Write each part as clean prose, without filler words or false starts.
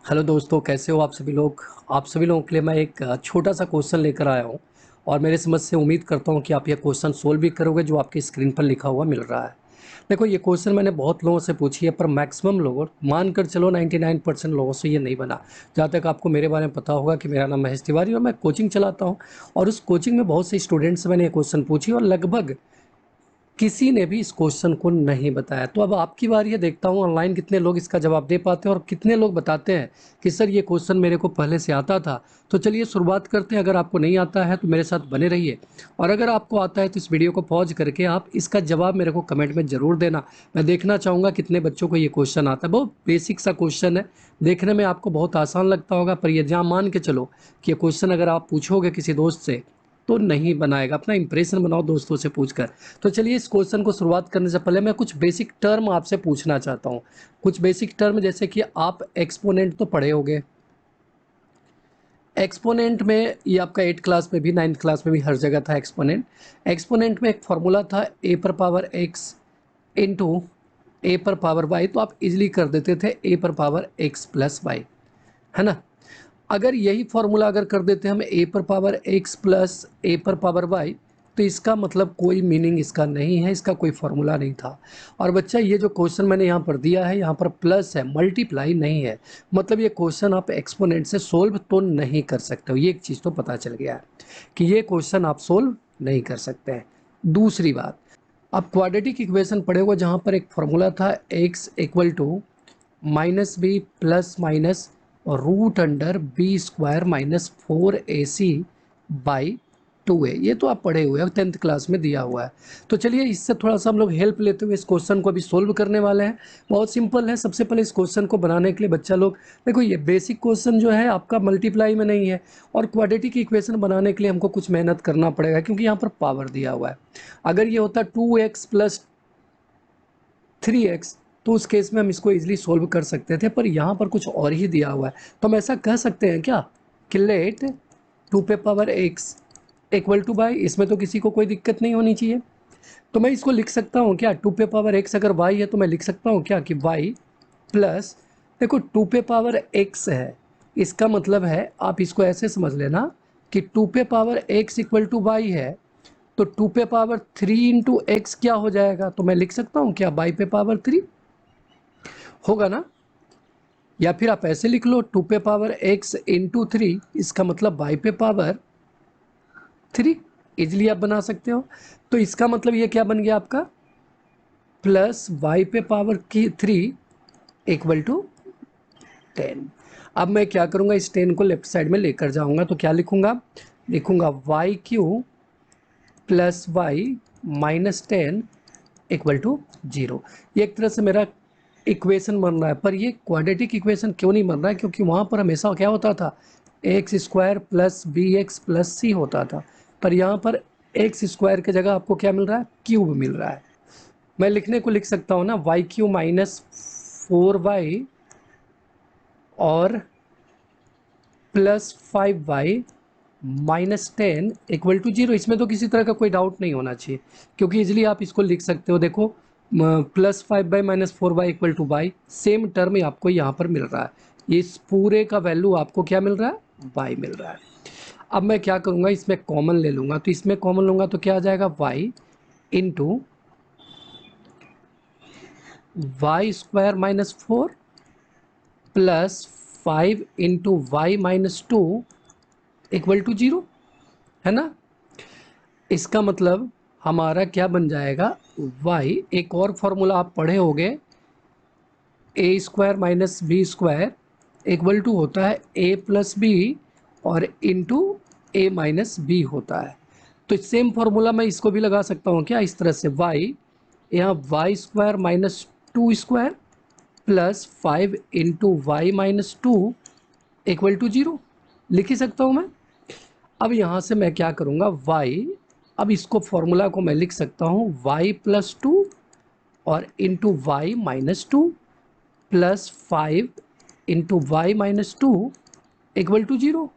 Hello दोस्तों, कैसे हो आप सभी लोग। आप सभी लोगों के लिए मैं एक छोटा सा क्वेश्चन लेकर आया हूँ और मेरे समझ से उम्मीद करता हूँ कि आप ये क्वेश्चन सोल्व भी करोगे जो आपकी स्क्रीन पर लिखा हुआ मिल रहा है। देखो, ये क्वेश्चन मैंने बहुत लोगों से पूछी है पर मैक्सिमम लोगों, मानकर चलो 99% लोगों से ये नहीं बना। जहाँ तक आपको मेरे बारे में पता होगा कि मेरा नाम महेश तिवारी और मैं कोचिंग चलाता हूँ और उस कोचिंग में बहुत से स्टूडेंट्स से मैंने ये क्वेश्चन पूछी और लगभग किसी ने भी इस क्वेश्चन को नहीं बताया। तो अब आपकी बारी है, देखता हूँ ऑनलाइन कितने लोग इसका जवाब दे पाते हैं और कितने लोग बताते हैं कि सर ये क्वेश्चन मेरे को पहले से आता था। तो चलिए शुरुआत करते हैं। अगर आपको नहीं आता है तो मेरे साथ बने रहिए और अगर आपको आता है तो इस वीडियो को पॉज करके आप इसका जवाब मेरे को कमेंट में ज़रूर देना। मैं देखना चाहूँगा कितने बच्चों को ये क्वेश्चन आता है। बहुत बेसिक सा क्वेश्चन है, देखने में आपको बहुत आसान लगता होगा पर ये जहाँ मान के चलो कि ये क्वेश्चन अगर आप पूछोगे किसी दोस्त से तो नहीं बनाएगा। अपना इंप्रेशन बनाओ दोस्तों से पूछकर। तो चलिए इस क्वेश्चन को शुरुआत करने से पहले मैं कुछ बेसिक टर्म आपसे पूछना चाहता हूँ। कुछ बेसिक टर्म जैसे कि आप एक्सपोनेंट तो पढ़े होंगे। एक्सपोनेंट में ये आपका 8 क्लास में भी 9th क्लास में भी हर जगह था एक्सपोनेंट। एक्सपोनेंट में एक फॉर्मूला था ए पर पावर एक्स इंटू ए पर पावर वाई, तो आप इजिली कर देते थे ए पर पावर एक्स प्लस वाई, है ना। अगर यही फॉर्मूला अगर कर देते हम ए पर पावर एक्स प्लस ए पर पावर वाई, तो इसका मतलब कोई मीनिंग इसका नहीं है, इसका कोई फॉर्मूला नहीं था। और बच्चा ये जो क्वेश्चन मैंने यहाँ पर दिया है, यहाँ पर प्लस है, मल्टीप्लाई नहीं है। मतलब ये क्वेश्चन आप एक्सपोनेंट से सोल्व तो नहीं कर सकते हो। ये एक चीज़ तो पता चल गया है कि ये क्वेश्चन आप सोल्व नहीं कर सकते हैं। दूसरी बात, आप क्वाड्रेटिक इक्वेशन पढ़े हो जहाँ पर एक फॉर्मूला था x equal to minus b plus minus root under b square minus 4ac by 2a। ये तो आप पढ़े हुए हैं, 10th क्लास में दिया हुआ है। तो चलिए इससे थोड़ा सा हम लोग हेल्प लेते हुए इस क्वेश्चन को अभी सोल्व करने वाले हैं। बहुत सिंपल है। सबसे पहले इस क्वेश्चन को बनाने के लिए बच्चा लोग देखो, ये बेसिक क्वेश्चन जो है आपका मल्टीप्लाई में नहीं है और क्वाड्रेटिक इक्वेशन बनाने के लिए हमको कुछ मेहनत करना पड़ेगा क्योंकि यहाँ पर पावर दिया हुआ है। अगर ये होता 2x प्लस 3x तो उस केस में हम इसको इजीली सोल्व कर सकते थे, पर यहाँ पर कुछ और ही दिया हुआ है। तो हम ऐसा कह सकते हैं क्या कि लेट 2 पे power x equal two by, इसमें तो किसी को कोई दिक्कत नहीं होनी चाहिए। तो मैं इसको लिख सकता हूँ क्या, 2 पे पावर x अगर y है तो मैं लिख सकता हूँ क्या कि y प्लस, देखो 2 पे पावर x है, इसका मतलब है आप इसको ऐसे समझ लेना कि 2 पे power x equal to y है, तो 2 पे पावर 3 इंटू एक्स क्या हो जाएगा, तो मैं लिख सकता हूँ क्या बाई पे पावर 3 होगा ना। या फिर आप ऐसे लिख लो 2 पे पावर x इंटू 3, इसका मतलब बाई पे पावर 3, इजिली आप बना सकते हो। तो इसका मतलब ये क्या बन गया आपका, प्लस वाई पे पावर की 3 इक्वल टू 10। अब मैं क्या करूँगा, इस 10 को लेफ्ट साइड में लेकर जाऊँगा तो क्या लिखूँगा, लिखूँगा y q plus y minus 10 equal to 0। ये एक तरह से मेरा इक्वेशन बन रहा है, पर ये क्वाड्रेटिक इक्वेशन क्यों नहीं बन रहा है, क्योंकि वहाँ पर हमेशा क्या होता था, x square plus b x plus c होता था, पर यहाँ पर एक्स स्क्वायर की जगह आपको क्या मिल रहा है, क्यूब मिल रहा है। मैं लिखने को लिख सकता हूँ ना, वाई क्यू माइनस 4y और plus 5y minus 10 equal to 0। इसमें तो किसी तरह का कोई डाउट नहीं होना चाहिए क्योंकि इजिली आप इसको लिख सकते हो। देखो plus 5y minus 4y equal to y, same term ही आपको यहाँ पर मिल रहा है। इस पूरे का वैल्यू आपको क्या मिल रहा है, y मिल रहा है। अब मैं क्या करूँगा, इसमें कॉमन ले लूँगा, तो इसमें कॉमन लूँगा तो क्या आ जाएगा, y into y square minus 4 plus 5 into y minus 2 equal to 0, है ना। इसका मतलब हमारा क्या बन जाएगा, y, एक और फॉर्मूला आप पढ़े होंगे, a square minus b square equal to होता है ए प्लस बी और इंटू ए माइनस बी होता है। तो सेम फॉर्मूला मैं इसको भी लगा सकता हूँ क्या, इस तरह से y, यहाँ y square minus 2 square plus 5 into y minus 2 equal to 0 लिख ही सकता हूँ मैं। अब यहाँ से मैं क्या करूँगा, y, अब इसको फॉर्मूला को मैं लिख सकता हूँ y प्लस 2 और into y minus 2 plus 5 into y minus 2 equal to 0।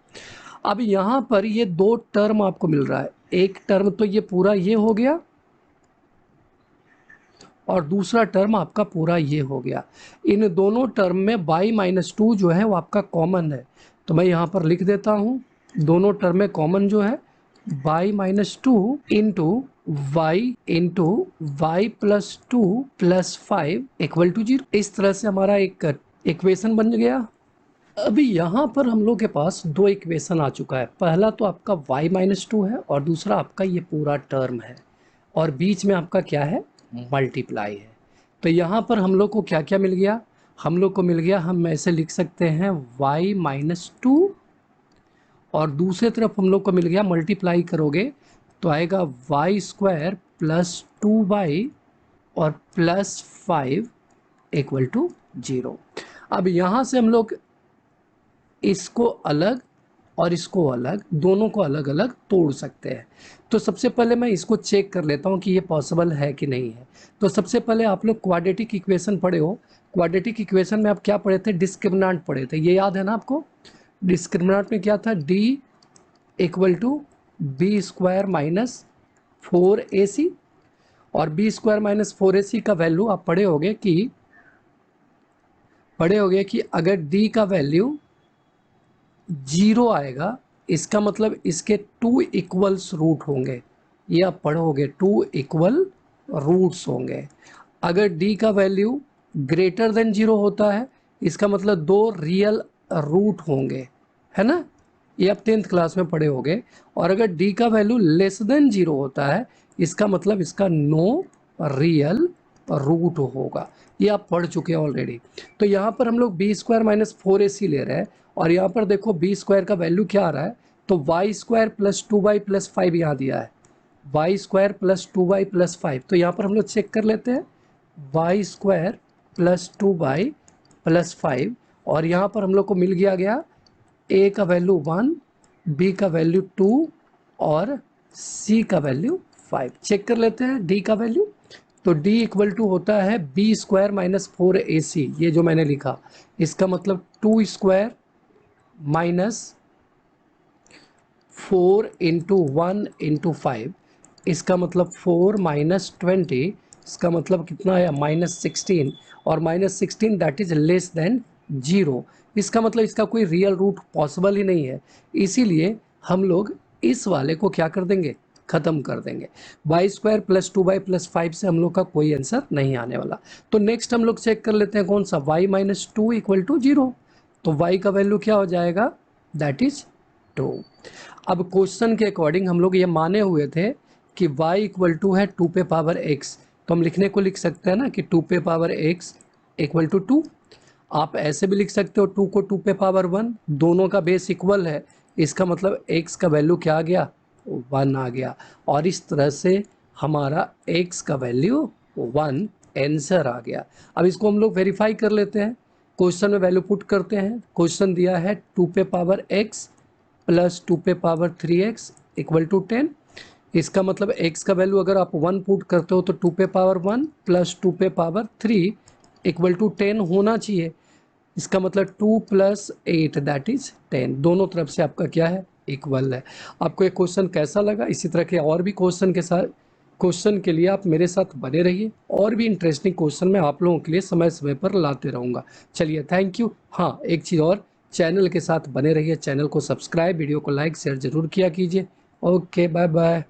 अब यहाँ पर ये दो टर्म आपको मिल रहा है, एक टर्म तो ये पूरा ये हो गया और दूसरा टर्म आपका पूरा ये हो गया। इन दोनों टर्म में y माइनस टू जो है वो आपका कॉमन है, तो मैं यहाँ पर लिख देता हूँ दोनों टर्म में कॉमन जो है y minus two into y plus two plus 5 equal to 0। इस तरह से हमारा एक इक्वेशन बन गया। अभी यहाँ पर हम लोग के पास दो इक्वेशन आ चुका है। पहला तो आपका y माइनस टू है और दूसरा आपका ये पूरा टर्म है, और बीच में आपका क्या है, मल्टीप्लाई है। तो यहाँ पर हम लोग को क्या क्या मिल गया, हम लोग को मिल गया, हम ऐसे लिख सकते हैं y माइनस टू, और दूसरे तरफ हम लोग को मिल गया, मल्टीप्लाई करोगे तो आएगा वाई स्क्वायर प्लस 2y और प्लस 5 इक्वल टू 0। अब यहाँ से हम लोग इसको अलग और इसको अलग, दोनों को अलग अलग तोड़ सकते हैं। तो सबसे पहले मैं इसको चेक कर लेता हूँ कि ये पॉसिबल है कि नहीं है। तो सबसे पहले आप लोग क्वाड्रेटिक इक्वेशन पढ़े हो, क्वाड्रेटिक इक्वेशन में आप क्या पढ़े थे, डिस्क्रिमिनेंट पढ़े थे, ये याद है ना आपको। डिस्क्रिमिनेंट में क्या था, d equal to b square minus 4ac, और बी स्क्वायर माइनस 4ac का वैल्यू आप पढ़े होगे कि अगर d का वैल्यू 0 आएगा, इसका मतलब इसके 2 इक्वल्स रूट होंगे, ये आप पढ़ोगे 2 इक्वल रूट्स होंगे। अगर d का वैल्यू ग्रेटर देन 0 होता है, इसका मतलब 2 रियल रूट होंगे, है ना, ये आप 10th क्लास में पढ़े होगे। और अगर d का वैल्यू लेस देन 0 होता है, इसका मतलब इसका नो रियल रूट होगा, ये आप पढ़ चुके हैं ऑलरेडी। तो यहाँ पर हम लोग बी स्क्वायर माइनस 4ac ले रहे हैं, और यहाँ पर देखो बी स्क्वायर का वैल्यू क्या आ रहा है, तो Y square plus 2y plus 5 यहाँ दिया है, Y square plus 2y plus 5। तो यहाँ पर हम लोग चेक कर लेते हैं, Y square plus 2y plus 5, और यहाँ पर हम लोग को मिल गया a का वैल्यू 1, b का वैल्यू 2 और c का वैल्यू 5। चेक कर लेते हैं d का वैल्यू, तो d इक्वल टू होता है बी स्क्वायर माइनस 4ac, ये जो मैंने लिखा, इसका मतलब 2 स्क्वायर माइनस 4 इंटू 1 इंटू 5, इसका मतलब 4 माइनस 20, इसका मतलब कितना है, माइनस 16, और minus 16 that is less than 0, इसका मतलब इसका कोई रियल रूट पॉसिबल ही नहीं है। इसीलिए हम लोग इस वाले को क्या कर देंगे, ख़त्म कर देंगे। Y square plus 2y plus 5 से हम लोग का कोई आंसर नहीं आने वाला। तो नेक्स्ट हम लोग चेक कर लेते हैं कौन सा, y माइनस 2 इक्वल टू 0, तो y का वैल्यू क्या हो जाएगा, दैट इज 2। अब क्वेश्चन के अकॉर्डिंग हम लोग ये माने हुए थे कि y इक्वल टू है 2 पे पावर x, तो हम लिखने को लिख सकते हैं ना कि 2 पे पावर x इक्वल टू 2। आप ऐसे भी लिख सकते हो 2 को 2 पे पावर 1, दोनों का बेस इक्वल है, इसका मतलब x का वैल्यू क्या आ गया, 1 आ गया, और इस तरह से हमारा x का वैल्यू 1 आंसर आ गया। अब इसको हम लोग वेरीफाई कर लेते हैं, क्वेश्चन में वैल्यू पुट करते हैं। क्वेश्चन दिया है 2 पे पावर x प्लस 2 पे पावर 3x इक्वल टू 10, इसका मतलब x का वैल्यू अगर आप 1 पुट करते हो तो 2 पे पावर 1 प्लस 2 पे पावर 3 इक्वल टू 10 होना चाहिए, इसका मतलब 2 प्लस 8 दैट इज 10, दोनों तरफ से आपका क्या है, इक्वल है। आपको ये क्वेश्चन कैसा लगा, इसी तरह के और भी क्वेश्चन के लिए आप मेरे साथ बने रहिए, और भी इंटरेस्टिंग क्वेश्चन मैं आप लोगों के लिए समय समय पर लाते रहूँगा। चलिए थैंक यू। हाँ, एक चीज़ और, चैनल के साथ बने रहिए, चैनल को सब्सक्राइब, वीडियो को लाइक शेयर ज़रूर किया कीजिए। Okay, bye bye.